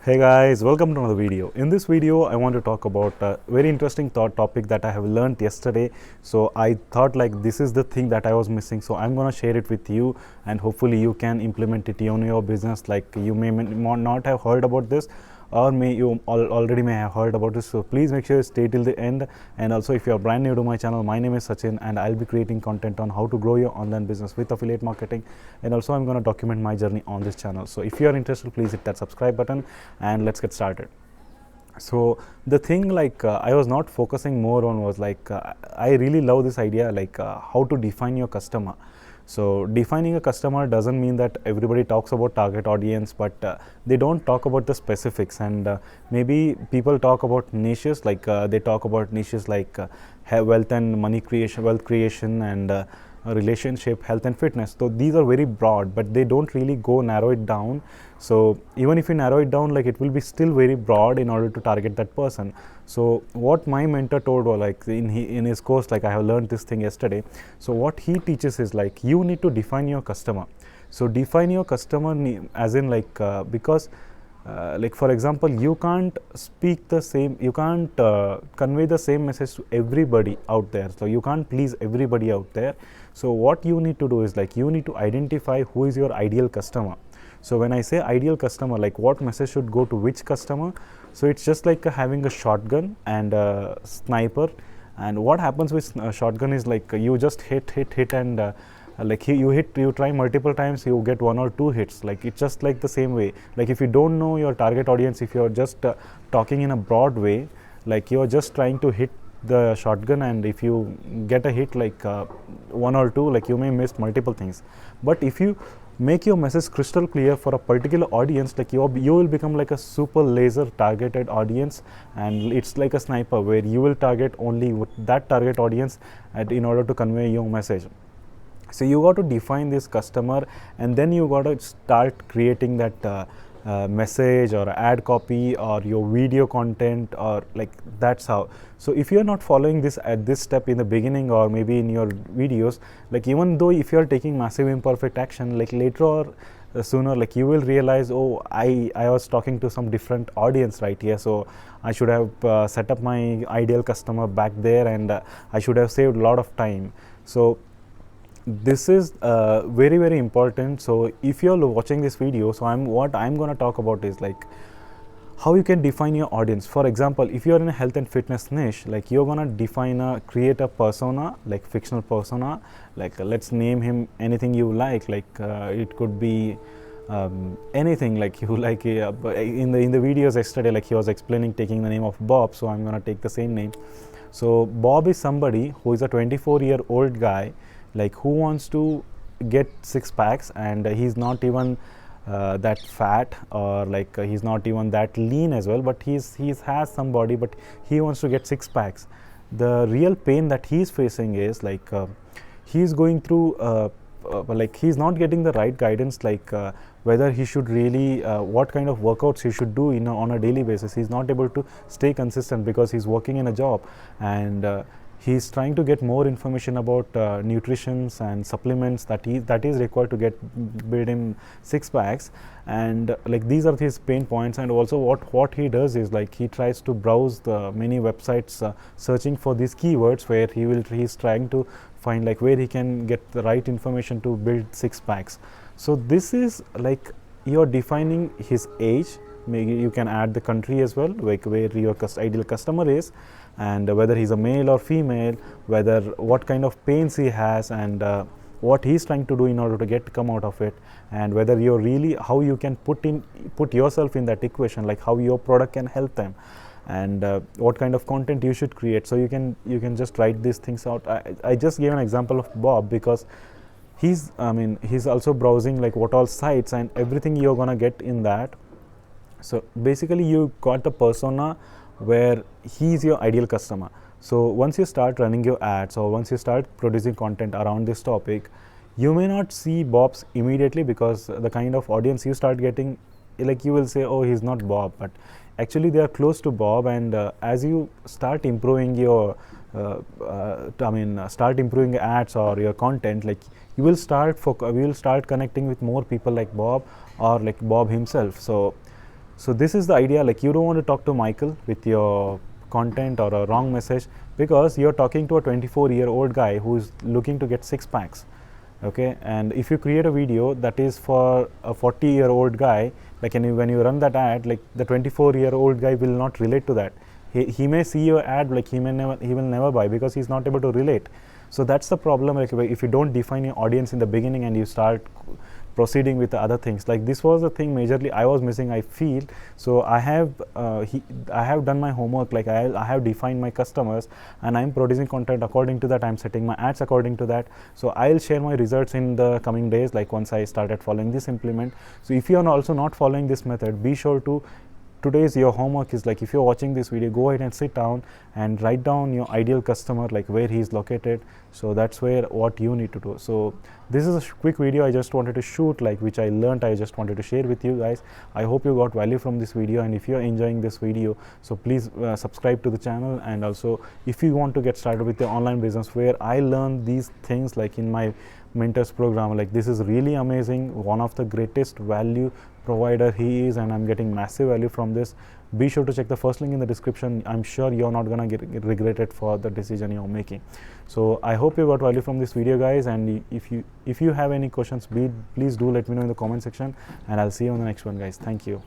Hey guys, welcome to another video. In this video, I want to talk about a very interesting topic that I have learned yesterday. So I thought like this is the thing that I was missing. So I'm gonna share it with you, and hopefully you can implement it in your business. Like you may not have heard about this, or you already may have heard about this. So please make sure you stay till the end. And also, if you are brand new to my channel, my name is Sachin, and I'll be creating content on how to grow your online business with affiliate marketing. And also, I'm going to document my journey on this channel. So if you are interested, please hit that subscribe button, and let's get started. So the thing I was not focusing more on was I really love this idea how to define your customer. So defining a customer doesn't mean that everybody talks about target audience, but they don't talk about the specifics. And maybe people talk about niches, they talk about niches like wealth and money creation, wealth creation, and relationship, health and fitness. So these are very broad, but they don't really go narrow it down. So even if you narrow it down, it will be still very broad in order to target that person. So what my mentor told was in his course, I have learned this thing yesterday. So what he teaches is you need to define your customer. So define your customer as in because for example, you can't speak the same, you can't convey the same message to everybody out there. So you can't please everybody out there. So what you need to do is you need to identify who is your ideal customer. So when I say ideal customer, what message should go to which customer? So it's just like having a shotgun and a sniper. And what happens with shotgun is you just hit and you try multiple times, you get 1 or 2 hits. It's just like the same way. If you don't know your target audience, if you're just talking in a broad way, you're just trying to hit the shotgun, and if you get a hit 1 or 2, you may miss multiple things. But if you make your message crystal clear for a particular audience, you will become like a super laser targeted audience, and it's like a sniper where you will target only that target audience in order to convey your message. So you got to define this customer, and then you got to start creating that message or ad copy or your video content, or that's how. So if you're not following this at this step in the beginning, or maybe in your videos, even though if you're taking massive imperfect action, later or sooner, you will realize, oh, I was talking to some different audience right here. So I should have set up my ideal customer back there, and I should have saved a lot of time. So this is very, very important. So if you're watching this video, so what I'm going to talk about is how you can define your audience. For example, if you're in a health and fitness niche, you're going to create a persona, fictional persona, let's name him anything you like it could be anything you like. In the videos yesterday, he was explaining taking the name of Bob, so I'm going to take the same name. So Bob is somebody who is a 24-year-old guy who wants to get 6 packs, and he's not even that fat, or he's not even that lean as well, but he has some body, but he wants to get 6 packs. The real pain that he's facing is he's going through he's not getting the right guidance, whether he should really what kind of workouts he should do on a daily basis. He's not able to stay consistent because he's working in a job, and he's trying to get more information about nutrition and supplements that is required to build him 6 packs, and these are his pain points. And also what he does is he tries to browse the many websites searching for these keywords, where he's trying to find where he can get the right information to build 6 packs. So this is you're defining his age. Maybe you can add the country as well, where your ideal customer is, and whether he's a male or female, what kind of pains he has, and what he's trying to do in order to come out of it, and whether you're really, how you can put yourself in that equation, how your product can help them, and what kind of content you should create. So you can just write these things out. I just gave an example of Bob because he's also browsing what all sites and everything you're gonna get in that. So basically you got the persona where he's your ideal customer. So once you start running your ads, or once you start producing content around this topic, you may not see Bob's immediately, because the kind of audience you start getting, you will say, oh, he's not Bob, but actually they are close to Bob. And as you start improving your start improving ads or your content, you will start connecting with more people like Bob, or Bob himself. So So this is the idea, like you don't want to talk to Michael with your content or a wrong message, because you're talking to a 24-year-old guy who's looking to get six packs. Okay, and if you create a video that is for a 40-year-old guy, like, and when you run that ad, like the 24-year-old guy will not relate to that. He may see your ad, like he will never buy, because he's not able to relate. So that's the problem. Like if you don't define your audience in the beginning and you start proceeding with the other things, like this was the thing majorly I was missing, I feel. So I have done my homework, like I have defined my customers, and I'm producing content according to that. I'm setting my ads according to that. So I'll share my results in the coming days, like once I started following this implement. So if you are also not following this method, be sure to, today's your homework is, like if you're watching this video, go ahead and sit down and write down your ideal customer, like where he is located. So that's where what you need to do. So this is a quick video I just wanted to shoot, like which I learned, I just wanted to share with you guys. I hope you got value from this video, and if you're enjoying this video, so please subscribe to the channel. And also, if you want to get started with your online business, where I learned these things like in my mentors program, like this is really amazing, one of the greatest value provider he is, and I'm getting massive value from this. Be sure to check the first link in the description. I'm sure you're not gonna get regretted for the decision you're making. So I hope you got value from this video, guys, and if you have any questions, please do let me know in the comment section, and I'll see you on the next one, guys. Thank you.